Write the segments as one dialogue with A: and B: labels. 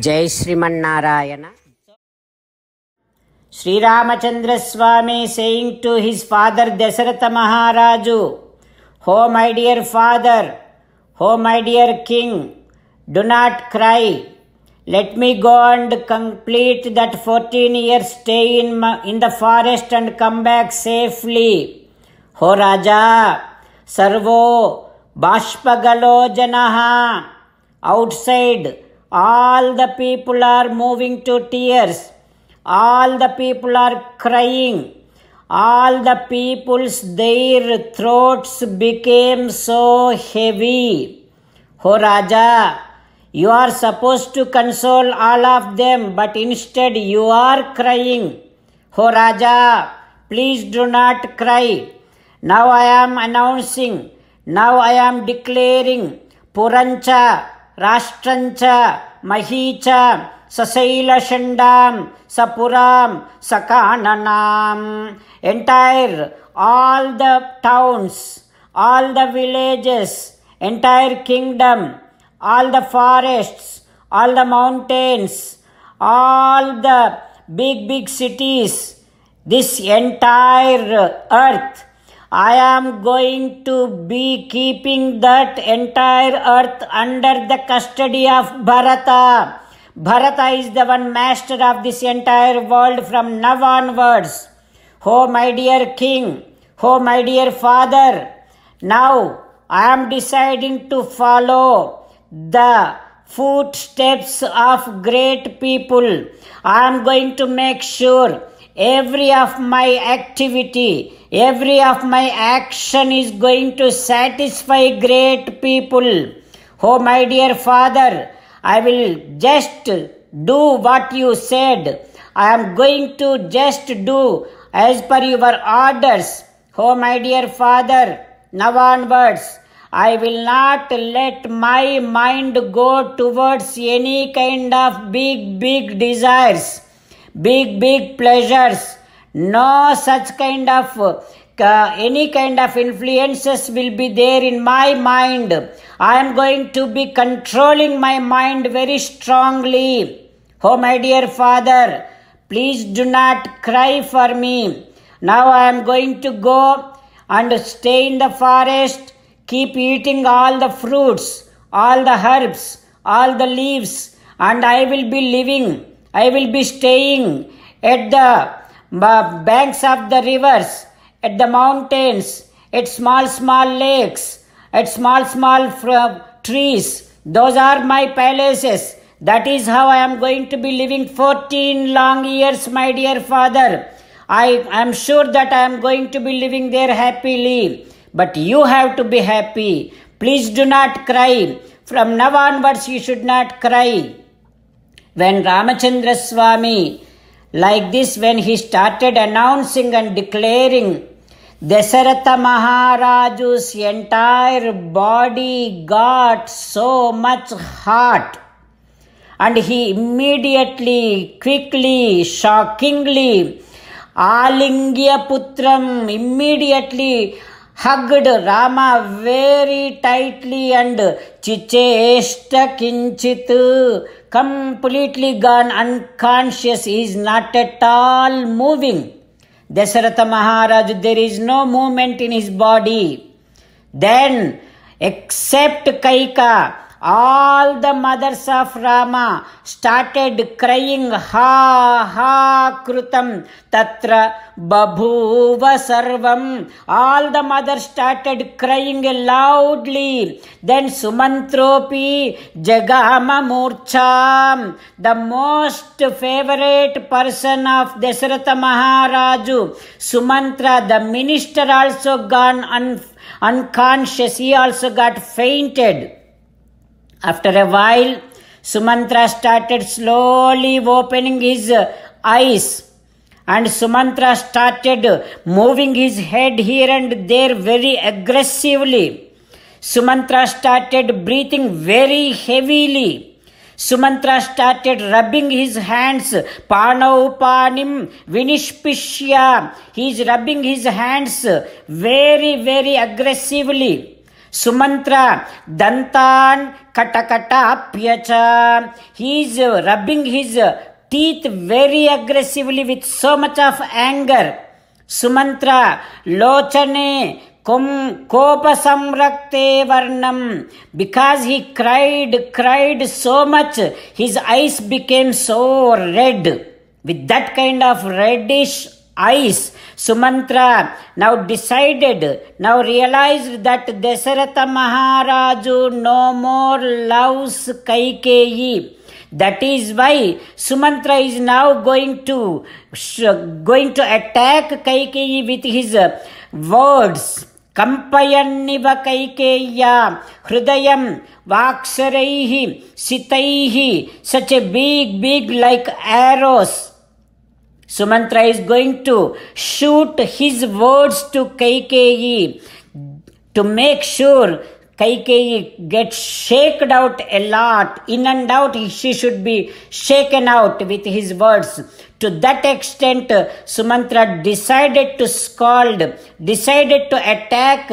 A: Jai Srimannarayana. Sri Ramachandra Swami saying to his father Dasaratha Maharaju, "Oh my dear father, oh my dear king, do not cry. Let me go and complete that 14 years stay in the forest and come back safely. Oh Raja, Sarvo Bashpagalo Janaha." Outside, all the people are moving to tears. All the people are crying. All the people's their throats became so heavy. Oh Raja, you are supposed to console all of them, but instead you are crying. Oh Raja, please do not cry. Now I am announcing, now I am declaring, Purancha, Rashtrancha, Mahicha, Sasaila Shandam, Sapuram, Sakananam. Entire, all the towns, all the villages, entire kingdom, all the forests, all the mountains, all the big cities, this entire earth, I am going to be keeping that entire earth under the custody of Bharata. Bharata is the one master of this entire world from now onwards. Oh my dear king, oh my dear father, now I am deciding to follow the footsteps of great people. I am going to make sure every of my activity, every of my action is going to satisfy great people. Oh my dear father, I will just do what you said. I am going to just do as per your orders. Oh my dear father, now onwards, I will not let my mind go towards any kind of big desires, big pleasures. No such kind of any kind of influences will be there in my mind. I am going to be controlling my mind very strongly. Oh my dear father, please do not cry for me. Now I am going to go and stay in the forest, keep eating all the fruits, all the herbs, all the leaves, and I will be living, I will be staying at the banks of the rivers, at the mountains, at small lakes, at small trees. Those are my palaces. That is how I am going to be living 14 long years, my dear father. I am sure that I am going to be living there happily. But you have to be happy. Please do not cry. From now onwards, you should not cry. When Ramachandra Swami, like this, when he started announcing and declaring, Dasaratha Maharaju's entire body got so much hot, and he immediately, quickly, shockingly, Alingya Putram, immediately hugged Rama very tightly, and Chicheshta Kinchit, completely gone unconscious. He is not at all moving. Dasaratha Maharaj, there is no movement in his body. Then, except Kaika, all the mothers of Rama started crying, ha ha krutam tatra babhuva sarvam. All the mothers started crying loudly. Then Sumantropi jagama murcham, the most favorite person of Dasaratha Maharaju, Sumantra, the minister, also gone unconscious. He also got fainted. After a while, Sumantra started slowly opening his eyes, and Sumantra started moving his head here and there very aggressively. Sumantra started breathing very heavily. Sumantra started rubbing his hands, Panau Panim Vinishpishya. He is rubbing his hands very aggressively. Sumantra dantan katakatapyacha. He is rubbing his teeth very aggressively with so much of anger. Sumantra lochane kopa samrakte varnam. Because he cried so much, his eyes became so red. With that kind of reddish eyes, Sumantra now realized that Dasaratha Maharaju no more loves Kaikeyi. That is why Sumantra is now going to attack Kaikeyi with his words. Kampayanniva Kaikeya Hrudayam Vaksaraihi Sitaihi. Such a big like arrows. Sumantra is going to shoot his words to Kaikeyi to make sure Kaikeyi gets shaken out a lot. In and out, she should be shaken out with his words. To that extent, Sumantra decided to attack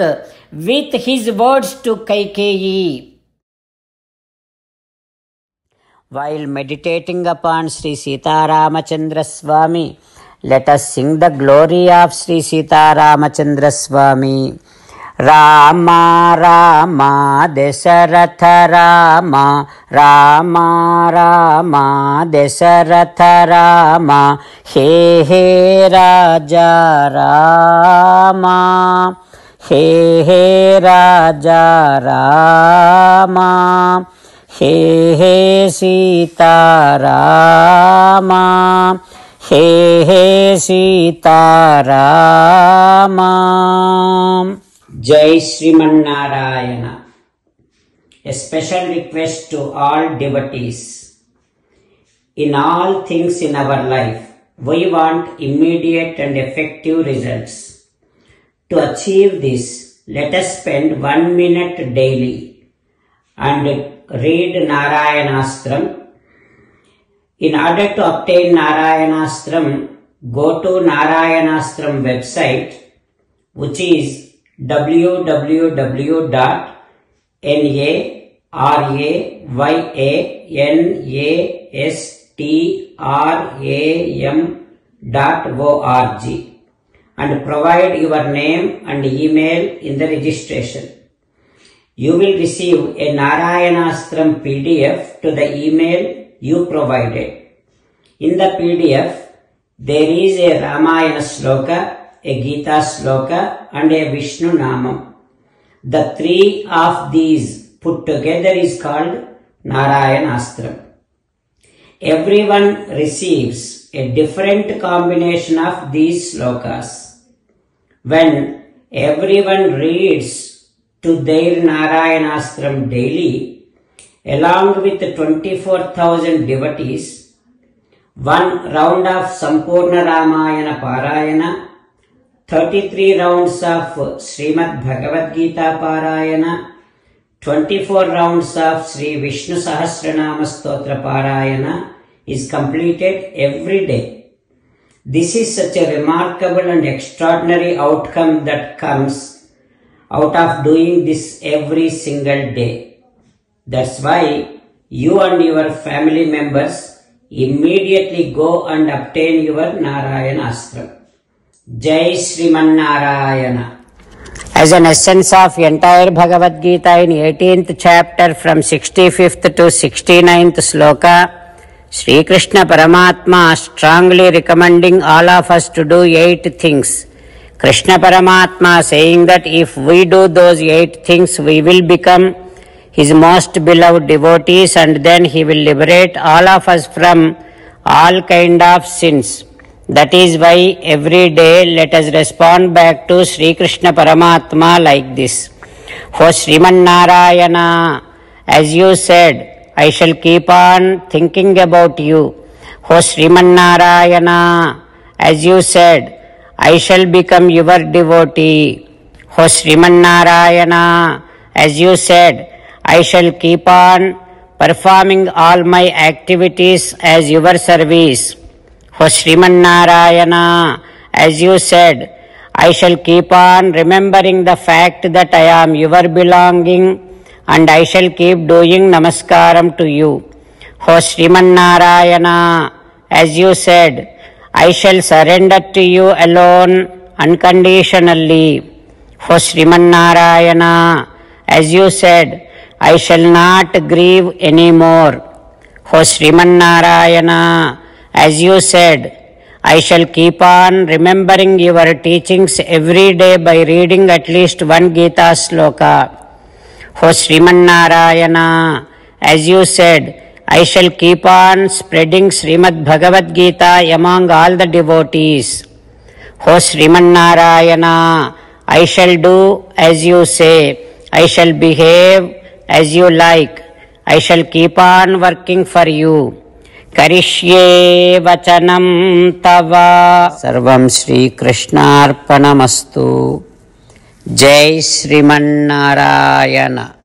A: with his words to Kaikeyi. While meditating upon Sri Sita Ramachandra Swami, let us sing the glory of Sri Sita Ramachandra Swami. Rama Rama Dasaratha Rama, Rama Rama Dasaratha Rama, He Raja Rama, He Raja Rama, He Sita Rama, He Sita Rama. Jai Sriman Narayana. A special request to all devotees. In all things in our life, we want immediate and effective results. To achieve this, let us spend 1 minute daily and read Narayanastram. In order to obtain Narayanastram, go to Narayanastram website, which is www.narayanastram.org and provide your name and email in the registration. You will receive a Narayanastram PDF to the email you provided. In the PDF, there is a Ramayana Sloka, a Gita Sloka and a Vishnu Namam. The three of these put together is called Narayanastram. Everyone receives a different combination of these slokas. When everyone reads to their Narayanastram daily, along with 24,000 devotees, one round of Sampurna Ramayana Parayana, 33 rounds of Srimad Bhagavad Gita Parayana, 24 rounds of Sri Vishnu Sahasranama Stotra Parayana is completed every day. This is such a remarkable and extraordinary outcome that comes out of doing this every single day. That's why you and your family members immediately go and obtain your Narayanastram. Jai Sriman Narayana. As an essence of entire Bhagavad Gita in 18th chapter from 65th to 69th sloka, Sri Krishna Paramatma strongly recommending all of us to do 8 things. Krishna Paramatma saying that if we do those 8 things, we will become His most beloved devotees and then He will liberate all of us from all kind of sins. That is why every day let us respond back to Sri Krishna Paramatma like this. O Sriman Narayana, as you said, I shall keep on thinking about you. O Sriman Narayana, as you said, I shall become your devotee. O Sriman Narayana, as you said, I shall keep on performing all my activities as your service. O Sriman Narayana, as you said, I shall keep on remembering the fact that I am your belonging, and I shall keep doing namaskaram to you. O Sriman Narayana, as you said, I shall surrender to you alone unconditionally. O Sriman Narayana, as you said, I shall not grieve anymore. O Sriman Narayana, as you said, I shall keep on remembering your teachings every day by reading at least one Gita sloka. O Sriman Narayana, as you said, I shall keep on spreading Srimad Bhagavad Gita among all the devotees. O Sriman Narayana, I shall do as you say. I shall behave as you like. I shall keep on working for you. Karishye vachanam tava. Sarvam Shri Krishnarpanamastu. Jai Sriman Narayana.